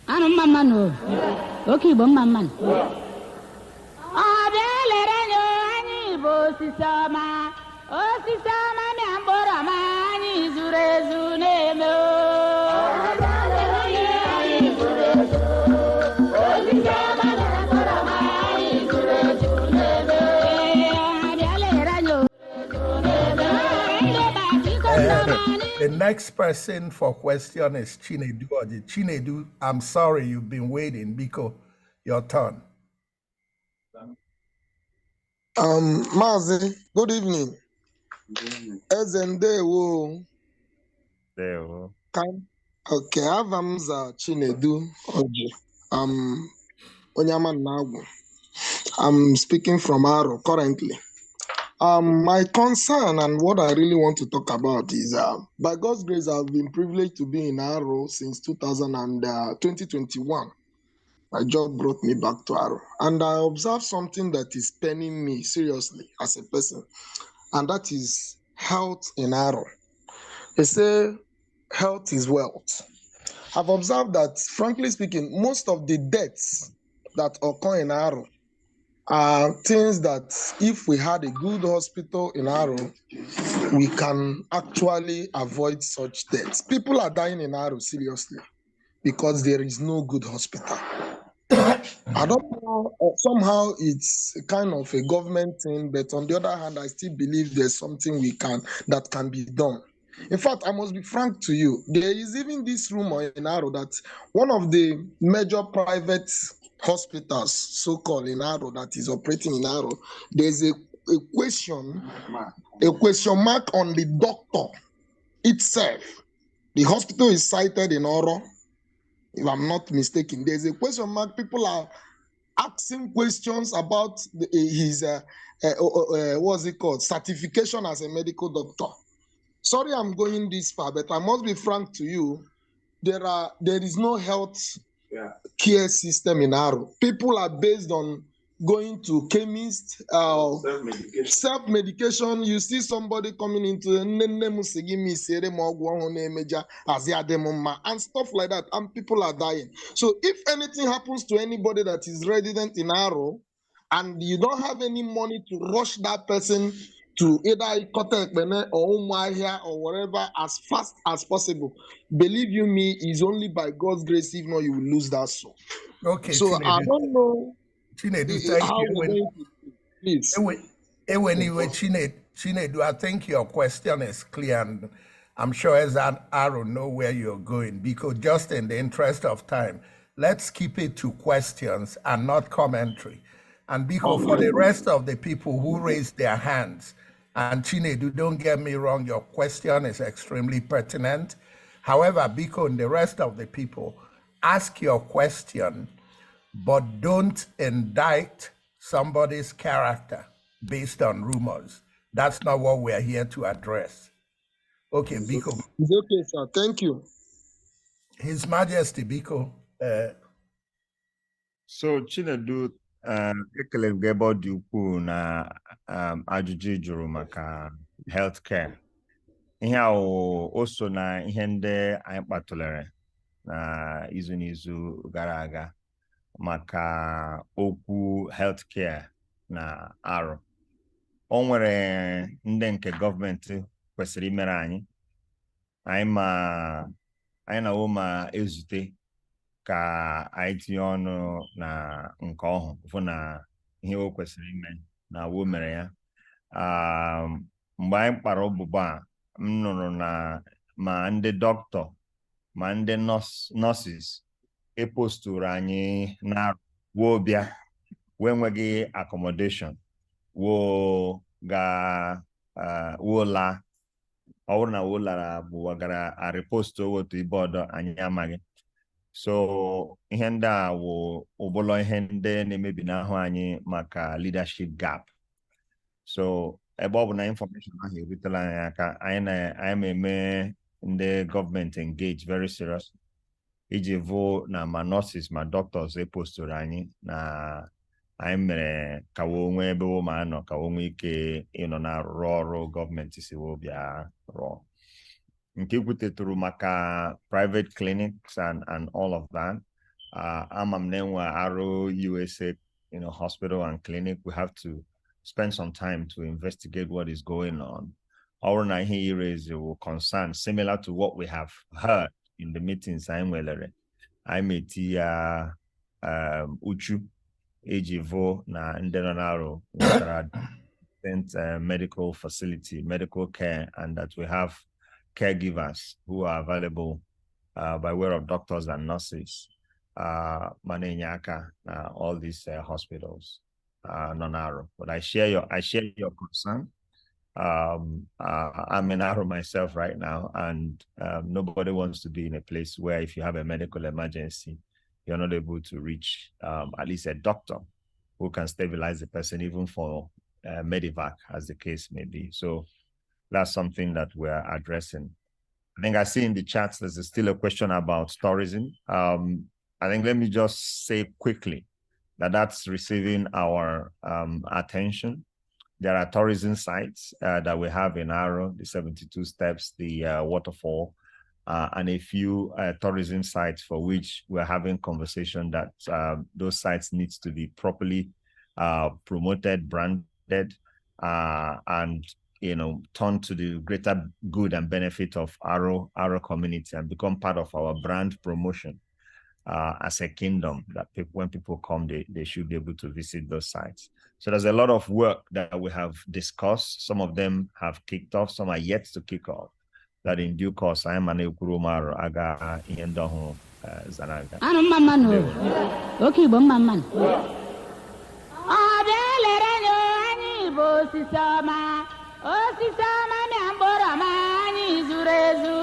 Anu mama no. Okay, bo mama. Abele yo ani bo sisama. O sisama mi ambora ma ani zurezu neme. Abele ani zurezu. O sisama mi ambora ma ani zurezu neme. The next person for question is Chinedu Orji. Chinedu, I'm sorry you've been waiting because your turn. Mazi, good evening. Ezendewo. Okay, Avamza Chinedu Orji. Onyema. I'm speaking from Aro currently. My concern and what I really want to talk about is, by God's grace, I've been privileged to be in Aro since 2021. My job brought me back to Aro. And I observed something that is paining me seriously as a person, and that is health in Aro. They say health is wealth. I've observed that, frankly speaking, most of the deaths that occur in Aro are things that if we had a good hospital in Aro, we can actually avoid such deaths. People are dying in Aro seriously because there is no good hospital. I don't know, somehow it's kind of a government thing, but on the other hand, I still believe there's something that can be done. In fact, I must be frank to you. There is even this rumor in Aro that one of the major private hospitals, so-called in Aro, that is operating in Aro, there's a question mark on the doctor itself. The hospital is cited in Oro, if I'm not mistaken. There's a question mark. People are asking questions about his what's it called, certification as a medical doctor. Sorry, I'm going this far, but I must be frank to you. There is no health care system in Aro. People are based on going to chemists, self-medication. You see somebody coming into and stuff like that, and people are dying. So if anything happens to anybody that is resident in Aro, and you don't have any money to rush that person to either Ikotekbene or Umuahia or whatever as fast as possible, believe you me, is only by God's grace. If not, you will lose that soul. Okay, so Chinedu, I don't know Chinedu, thank how you. we're going to do. Please. Anyway, Chinedu, I think your question is clear, and I'm sure as an arrow know where you're going, because just in the interest of time, let's keep it to questions and not commentary. And because for the rest of the people who raised their hands, and Chinedu, don't get me wrong, your question is extremely pertinent. However, Biko and the rest of the people, ask your question, but don't indict somebody's character based on rumors. That's not what we're here to address. Okay, Biko. It's okay, sir. Thank you. His Majesty, Biko. So, Chinedu, ekele m gị ebe ọ dị ukwuu na ajụjụ jụrụ maka healthcare. Ihe ahụ o so na ihe ndị anyị kpatụlere na izu gara aga maka okwu healthcare na Aro. O nwere ndị nke gọọmenti kwesịrị imere anyị. Anyị na-awụ ma ezute ka anyị tinye ọnụ na nke ọhụ fụ na ihe o kwesịrị ime na wo mere ya. Mgbe anyị kpara ụbụbọ a, m nụrụ na ma ndị dọkịta ma ndị nọọsis eposturu anyị na wo bịa wee nweghị accommodation wo laa. Ọ bụrụ na wo lara bụ gara a repost otu ibe ọdọ anyị amaghị. So ihe ndị a wụ ụbụlọ ihe ndị na-emebi n'ahụ anyị maka leadership gap. So ebe ọ bụ na information ahụ erutela anyị aka, anyị na-eme ndị gọọmenti engage very serious iji vụ na ma nurses ma doctors eposturu anyị na anyị mere ka wo nwee ebe wo ma anọ ka wo nwee ike ịnọ na rụọ ọrụ gọọmenti si wo bịa rụọ. Nke kwutetụrụ maka private clinics and all of that. Amamnenwa Aro USA, hospital and clinic. We have to spend some time to investigate what is going on. Our here is concern similar to what we have heard in the meetings. I met Uchu Ejivo na Ndenonaro medical facility, medical care, and that we have caregivers who are available by way of doctors and nurses, Manenyaka, all these hospitals, non-Aro. But I share your concern. I'm in Aro myself right now, and nobody wants to be in a place where if you have a medical emergency, you're not able to reach at least a doctor who can stabilize the person, even for Medivac, as the case may be. So that's something that we're addressing. I think I see in the chats there's still a question about tourism. I think let me just say quickly that that's receiving our attention. There are tourism sites that we have in Aro, the 72 steps, the waterfall, and a few tourism sites for which we're having conversation that those sites needs to be properly promoted, branded, and turn to the greater good and benefit of Aro community and become part of our brand promotion as a kingdom, that when people come, they should be able to visit those sites. So there's a lot of work that we have discussed. Some of them have kicked off, some are yet to kick off. That in due course, I am an Umuaro Aga Iyendohu Zanaga. Okay, Maman. Osisama, Osisama, Nyambora, Mani, Zurezu.